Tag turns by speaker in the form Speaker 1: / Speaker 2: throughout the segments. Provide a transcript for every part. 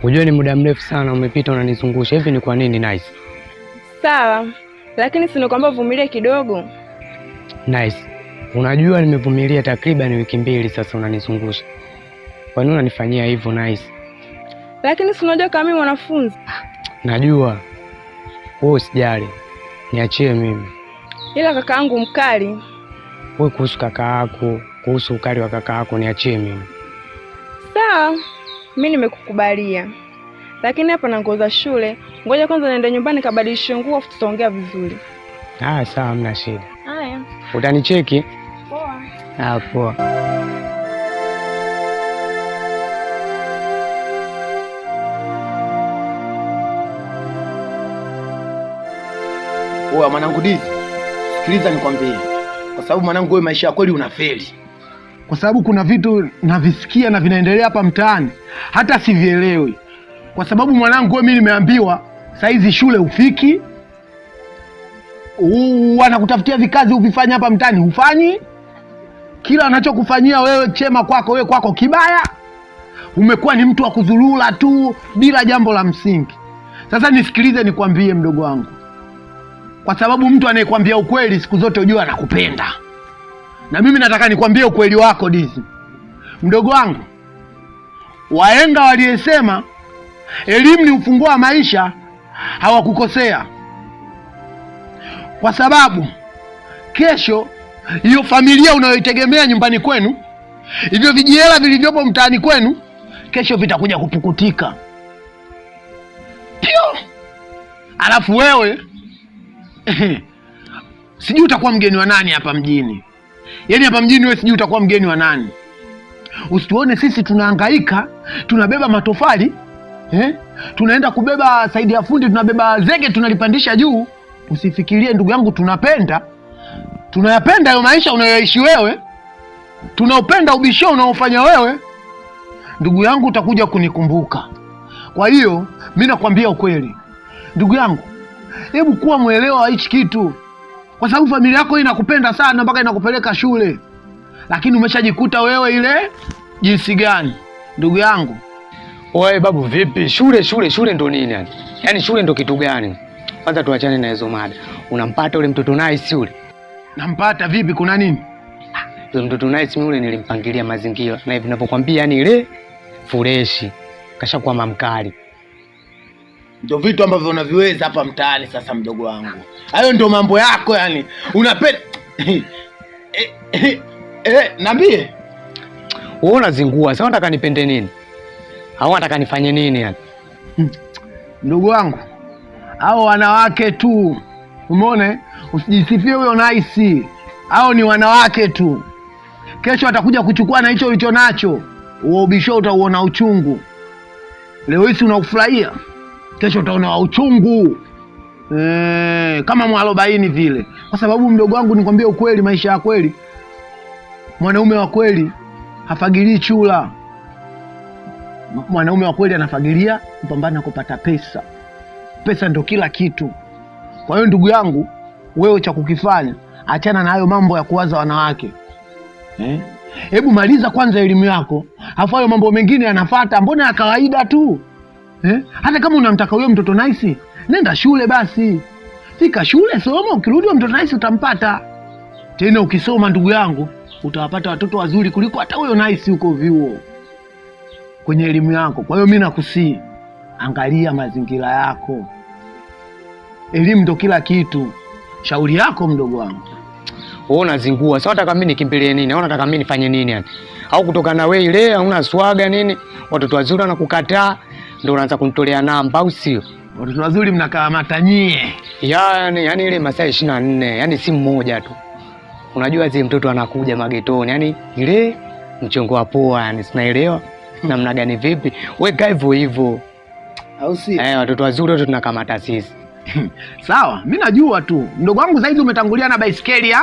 Speaker 1: Unajua ni muda mrefu sana umepita unanizungusha. Hivi ni kwa nini Nice?
Speaker 2: Sawa, lakini si nakwambia uvumilie kidogo.
Speaker 1: Nice. Unajua nimevumilia takriban wiki 2 sasa unanizungusha. Kwa nini unanifanyia hivyo Nice?
Speaker 2: Lakini si unajua kama mimi mwanafunzi.
Speaker 1: Najua. Wewe usijali. Niachie mimi.
Speaker 2: Ila kakaangu mkali.
Speaker 1: Wewe kuhusu kaka yako, kuhusu ukali wa kaka yako niachie mimi.
Speaker 2: Sawa. Mimi nimekukubalia. Lakini hapa nangoza shule. Ngoja kwanza niende nyumbani kabadilishe nguo afu tutaongea vizuri.
Speaker 1: Sawa, hamna shida.
Speaker 2: Haya.
Speaker 1: Utanicheki?
Speaker 2: Poa.
Speaker 1: Poa.
Speaker 3: Oya mwanangu Dizi, sikiliza nikwambie. Kwa sababu mwanangu wewe maisha ya kweli unafeli. Kwa sababu kuna vitu navisikia na vinaendelea hapa mtaani hata sivielewi. Kwa sababu mwanangu wewe, mimi nimeambiwa saizi shule ufiki, wanakutafutia vikazi uvifanye hapa mtaani hufanyi. Kila anachokufanyia wewe chema kwako, wewe kwako kibaya. Umekuwa ni mtu wa kuzulula tu bila jambo la msingi. Sasa nisikilize nikwambie mdogo wangu. Kwa sababu mtu anayekwambia ukweli siku zote ujue anakupenda. Na mimi nataka nikwambie ukweli wako Dizi. Mdogo wangu, wahenga waliyesema elimu ni ufunguo wa maisha hawakukosea. Kwa sababu kesho hiyo familia unayoitegemea nyumbani kwenu, hivyo vijihela vilivyopo mtaani kwenu, kesho vitakuja kupukutika. Pio! Alafu wewe sijui utakuwa mgeni wa nani hapa mjini. Yaani hapa mjini wewe sijui utakuwa mgeni wa nani. Usituone sisi tunahangaika, tunabeba matofali, tunaenda kubeba saidi ya fundi, tunabeba zege tunalipandisha juu. Usifikirie ndugu yangu tunapenda. Tunayapenda hayo maisha unayoishi wewe. Tunaupenda ubisho unaofanya wewe. Ndugu yangu utakuja kunikumbuka. Kwa hiyo mimi nakwambia ukweli. Ndugu yangu, hebu kuwa mwelewa wa hichi kitu. Kwa sababu familia yako inakupenda sana mpaka inakupeleka shule. Lakini umeshajikuta wewe ile jinsi gani? Ndugu yangu.
Speaker 1: Oe babu vipi? Shule ndo nini yani? Yaani shule ndo kitu gani? Kwanza tuachane na hizo mada. Unampata ule mtoto Nice yule?
Speaker 3: Nampata vipi, kuna nini?
Speaker 1: Yule mtoto Nice yule nilimpangilia mazingira. Na hivi ninapokuambia yani ile fureshi kashakuwa mamkali.
Speaker 3: Ndio vitu ambavyo unaviweza hapa mtaani sasa mdogo wangu. Hayo ndio mambo yako yani. Unapenda niambie.
Speaker 1: Wewe unazingua. Sasa unataka nipende nini? Au unataka nifanye nini yani?
Speaker 3: Ndugu wangu, hao wanawake tu. Umeona? Usijisifie huyo Nice. Hao ni wanawake tu. Kesho atakuja kuchukua na hicho ulicho nacho. Huo ubisho utauona uchungu. Leo hii unakufurahia. Kesho utaona uchungu. Kama mwarobaini vile. Kwa sababu mdogo wangu nikwambie ukweli, maisha ya kweli, mwanaume wa kweli hafagilii chula. Mwanaume wa kweli anafagilia kupambana kupata pesa. Pesa ndio kila kitu. Kwa hiyo ndugu yangu, wewe cha kukifanya, achana na hayo mambo ya kuwaza wanawake. Hebu maliza kwanza elimu yako, afu hayo mambo mengine yanafuata, mbona ya kawaida tu. Hata kama unamtaka huyo mtoto Nice, nenda shule basi. Fika shule, soma, ukirudi huyo mtoto Nice utampata. Tena ukisoma ndugu yangu, utawapata watoto wazuri kuliko hata huyo Nice huko vyuo. Kwenye elimu yako. Kwa hiyo mimi nakusii, angalia mazingira yako. Elimu ndo kila kitu. Shauri yako mdogo wangu.
Speaker 1: Wewe unazingua. Sasa unataka mimi nikimbilie nini? Au unataka mimi nifanye nini yani? Au kutoka na wewe ile hauna swaga nini? Watoto wazuri wanakukataa ndio unaanza kunitolea namba au sio?
Speaker 3: Watoto wazuri mnakaa matanyie.
Speaker 1: Yani ile masaa 24, yani si mmoja tu. Unajua zile mtoto anakuja magetoni, yani ile mchongo wa poa, yani sinaelewa namna gani vipi. Wewe kaa hivyo hivyo.
Speaker 3: Au si?
Speaker 1: Watoto wazuri wote tunakamata sisi.
Speaker 3: Sawa, mimi najua tu. Mdogo wangu saizi umetangulia na baisikeli ya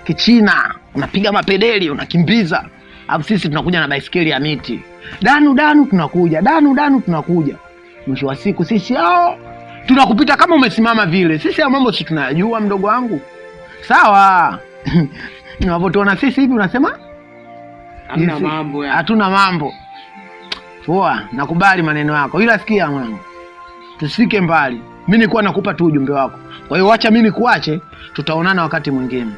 Speaker 3: Kichina. Unapiga mapedeli, unakimbiza. Alafu sisi tunakuja na baisikeli ya miti. Danu tunakuja, danu tunakuja. Mwisho wa siku sisi hao tunakupita kama umesimama vile. Sisi ya mambo si tunayajua mdogo wangu. Sawa. Unapotuona sisi hivi unasema
Speaker 1: Hamna mambo ya.
Speaker 3: Hatuna mambo. Poa, nakubali maneno yako. Ila sikia mwanangu. Tusifike mbali. Mimi nilikuwa nakupa tu ujumbe wako. Kwa hiyo acha mimi nikuache, tutaonana wakati mwingine.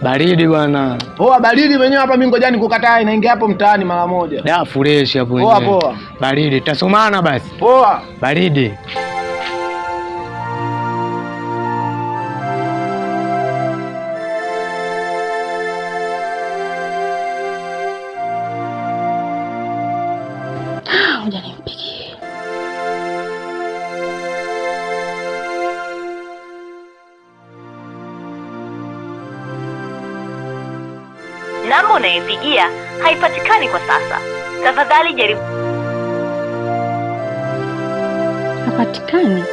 Speaker 1: Baridi bwana.
Speaker 3: Poa, baridi wenyewe hapa, mimi ngoja nikukataa, inaingia hapo mtaani mara moja.
Speaker 1: Da fresh hapo wenyewe.
Speaker 3: Poa poa.
Speaker 1: Baridi, tutasomana basi.
Speaker 3: Poa.
Speaker 1: Baridi.
Speaker 4: Ngoja nimpigie.
Speaker 5: Namba unayopigia haipatikani kwa sasa. Tafadhali jaribu.
Speaker 4: Hapatikani.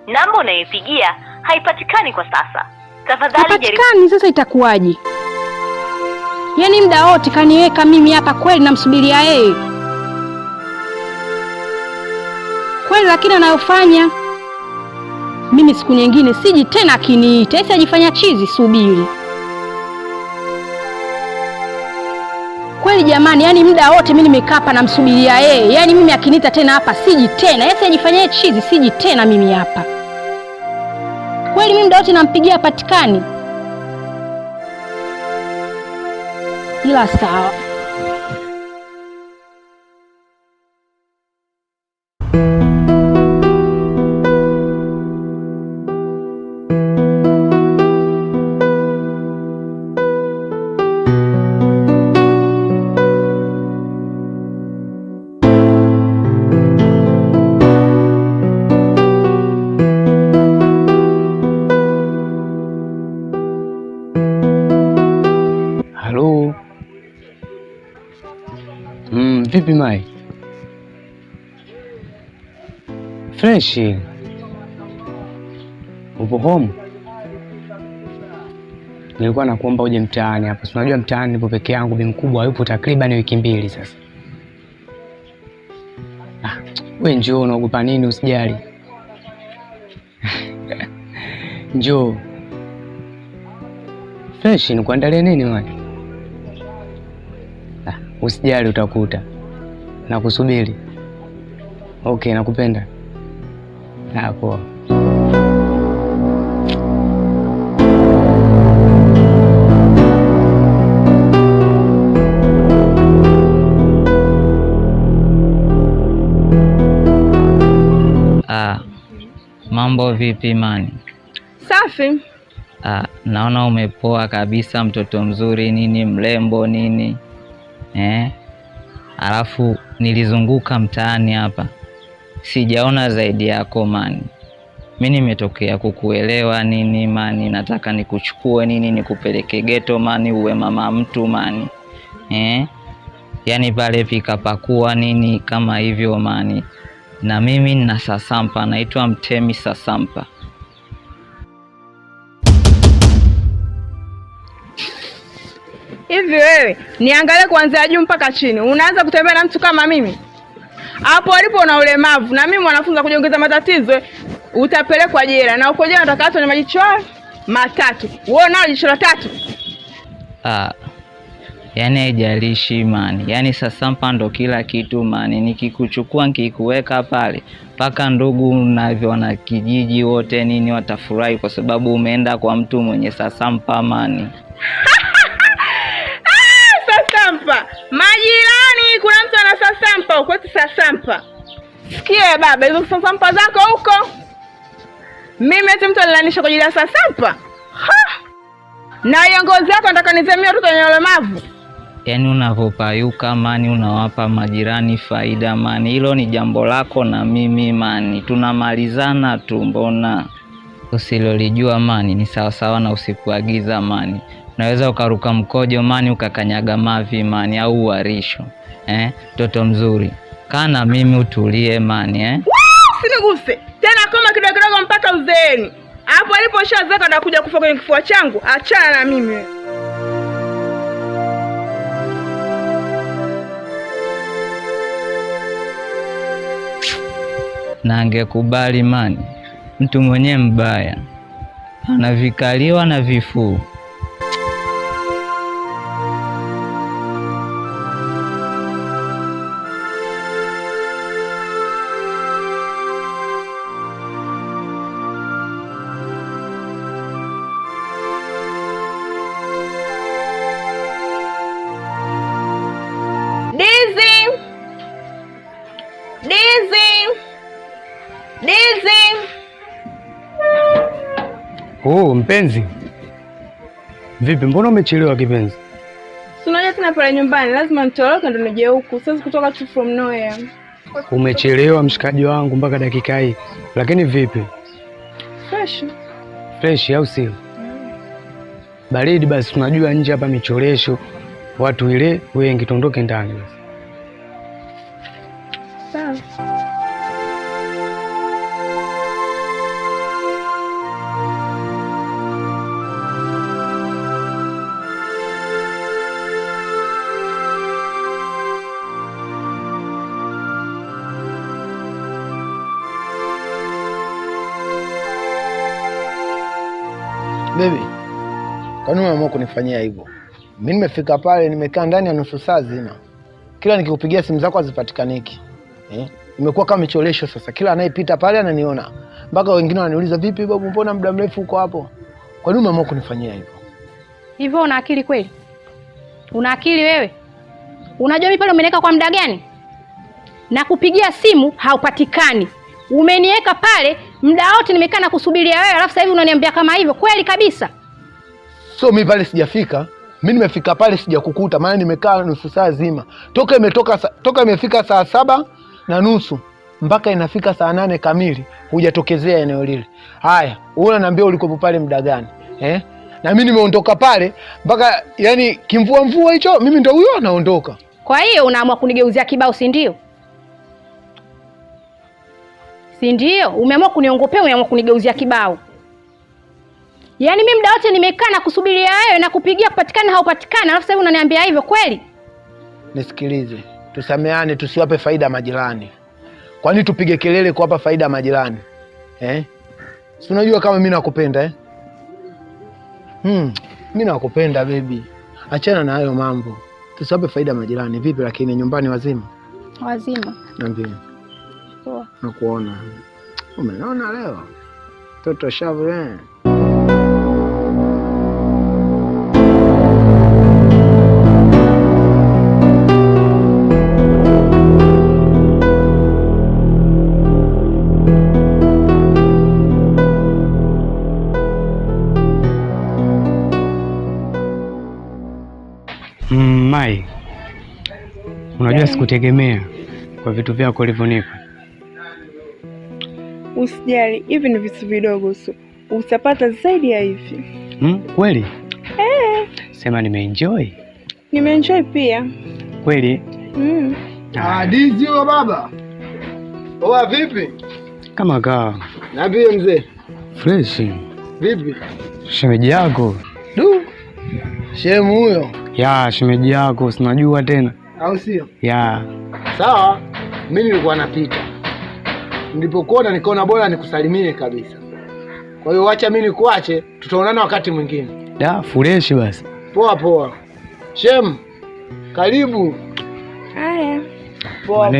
Speaker 5: Namba unayopigia haipatikani kwa sasa. Tafadhali jaribu.
Speaker 4: Hapatikani, sasa itakuwaje? Yaani muda wote kaniweka mimi hapa kweli namsubiria yeye. Kweli lakini anayofanya mimi siku nyingine siji tena akiniita. Esi ajifanya chizi, subiri. Kweli jamani, yani muda wote mimi nimekaa hapa namsubiria yeye. Yaani mimi akiniita tena hapa siji tena. Esi ajifanya chizi, siji tena mimi hapa. Kweli mimi muda wote nampigia hapatikani. Ila sawa.
Speaker 1: Halo. Vipi Mai? Fresh. Upo home? Nilikuwa nakuomba uje mtaani hapo. Si unajua mtaani nipo peke yangu, bi mkubwa yupo takriban wiki 2 sasa. Wewe njoo, unaogopa nini? Usijali. Njoo. Fresh, nikuandalie nini Mai? Usijali, utakuta. Nakusubiri. Okay, nakupenda. Poa.
Speaker 6: Mambo vipi Mani?
Speaker 2: Safi.
Speaker 6: Naona umepoa kabisa, mtoto mzuri nini, mrembo nini. Alafu nilizunguka mtaani hapa, sijaona zaidi yako Mani. Mimi nimetokea kukuelewa nini Mani, nataka nikuchukue nini, nikupeleke ghetto Mani, uwe mama mtu Mani. Yaani pale pika pakua nini kama hivyo Mani. Na mimi nina Sasampa, naitwa Mtemi Sasampa.
Speaker 2: Hivi wewe, niangalie kuanzia juu mpaka chini. Unaanza kutembea na mtu kama mimi? Hapo alipo una ulemavu na mimi mwanafunzi kujiongeza matatizo, utapelekwa jela. Na uko jela unataka watu wenye majicho 3. Wewe nao jicho la 3.
Speaker 6: Yaani haijalishi Mani. Yaani Sasampa ndo kila kitu Mani. Nikikuchukua nikikuweka pale, paka ndugu na kijiji wote nini watafurahi kwa sababu umeenda kwa mtu mwenye Sasampa Mani.
Speaker 2: Sasampa. Majirani kuna mtu ana Sasampa, uko Sasampa. Sikia baba, hizo Sasampa zako huko. Mimi eti mtu alilanisha kwa ajili ya Sasampa. Na ngozi yako nataka nizemie watoto wenye ulemavu.
Speaker 6: Yaani unavopayuka Mani, unawapa majirani faida Mani. Hilo ni jambo lako na mimi Mani. Tunamalizana tu mbona. Usilolijua Mani ni sawa sawa na usikuagiza Mani. Unaweza ukaruka mkojo Mani, ukakanyaga mavi Mani, au uarisho. Toto mzuri. Kaa na mimi utulie Mani.
Speaker 2: Usiniguse. Tena koma kidogo kidogo mpaka uzeeni. Hapo aliposhazeka atakuja kufa kwenye kifua changu. Achana na mimi.
Speaker 6: Na angekubali Mani, mtu mwenye mbaya anavikaliwa na vifuu.
Speaker 2: Dizi.
Speaker 1: Oh, mpenzi. Vipi, mbona umechelewa kipenzi?
Speaker 2: Si unajua tena pale nyumbani lazima nitoroke ndo nije huku. Siwezi kutoka tu from nowhere.
Speaker 1: Umechelewa mshikaji wangu mpaka dakika hii. Lakini vipi? Fresh au sio? Baridi basi, tunajua nje hapa michoresho. Watu ile wengi, tuondoke ndani basi.
Speaker 2: Sawa.
Speaker 3: Baby, kwa nini umeamua kunifanyia hivyo? Mimi nimefika pale, nimekaa ndani ya nusu saa zima. Kila nikikupigia simu zako hazipatikaniki. Nimekuwa kama micholesho sasa. Kila anayepita pale ananiona. Mpaka wengine wananiuliza, "Vipi babu, mbona muda mrefu uko hapo?" Kwa nini umeamua kunifanyia hivyo?
Speaker 4: Hivyo una akili kweli? Una akili wewe? Unajua mimi pale umeniweka kwa muda gani? Na kupigia simu haupatikani. Umeniweka pale muda wote nimekaa na kusubiria wewe, alafu sasa hivi unaniambia kama hivyo. Kweli kabisa?
Speaker 3: So mimi pale sijafika. Mimi nimefika pale sijakukuta, maana nimekaa nusu saa zima. Toka imefika saa 7:30 mpaka inafika saa 8 kamili hujatokezea eneo lile. Haya, wewe unaniambia ulikuwa pale muda gani? Na mimi nimeondoka pale mpaka yani kimvua hicho, mimi ndio huyo naondoka.
Speaker 4: Kwa hiyo unaamua kunigeuzia kibao, si ndio? Si ndio? Umeamua kuniongopea, umeamua kunigeuzia kibao. Yaani mimi muda wote nimekaa na kusubiria wewe na kupigia kupatikana haupatikana, alafu sasa hivi unaniambia hivyo kweli?
Speaker 3: Nisikilize, tusameane, tusiwape faida majirani. Kwani tupige kelele kuwapa faida majirani? Si unajua kama mimi nakupenda mimi nakupenda baby. Achana na hayo mambo. Tusiwape faida majirani. Vipi lakini nyumbani wazima?
Speaker 4: Wazima.
Speaker 3: Niambie.
Speaker 4: Poa.
Speaker 3: Nakuona. Umeona leo? Toto shavu
Speaker 1: Mai, unajua sikutegemea kwa vitu vyako ulivyonipa.
Speaker 2: Usijali, hivi ni vitu vidogo tu. Utapata zaidi ya hivi.
Speaker 1: Kweli? Sema nimeenjoy.
Speaker 2: Nimeenjoy pia.
Speaker 1: Kweli?
Speaker 3: Dizi wa baba. Oa vipi?
Speaker 1: Kama kaa.
Speaker 3: Niambie mzee.
Speaker 1: Fresh.
Speaker 3: Vipi?
Speaker 1: Shemeji yako.
Speaker 3: Shemu huyo?
Speaker 1: Ya, shemeji yako, sinajua tena.
Speaker 3: Au sio?
Speaker 1: Ya.
Speaker 3: Sawa, mimi nilikuwa napita. Nilipokuona nikaona bora nikusalimie kabisa. Kwa hiyo acha mimi nikuache, tutaonana wakati mwingine.
Speaker 1: Fresh basi.
Speaker 3: Poa. Shem, karibu.
Speaker 2: Haya.
Speaker 3: Poa.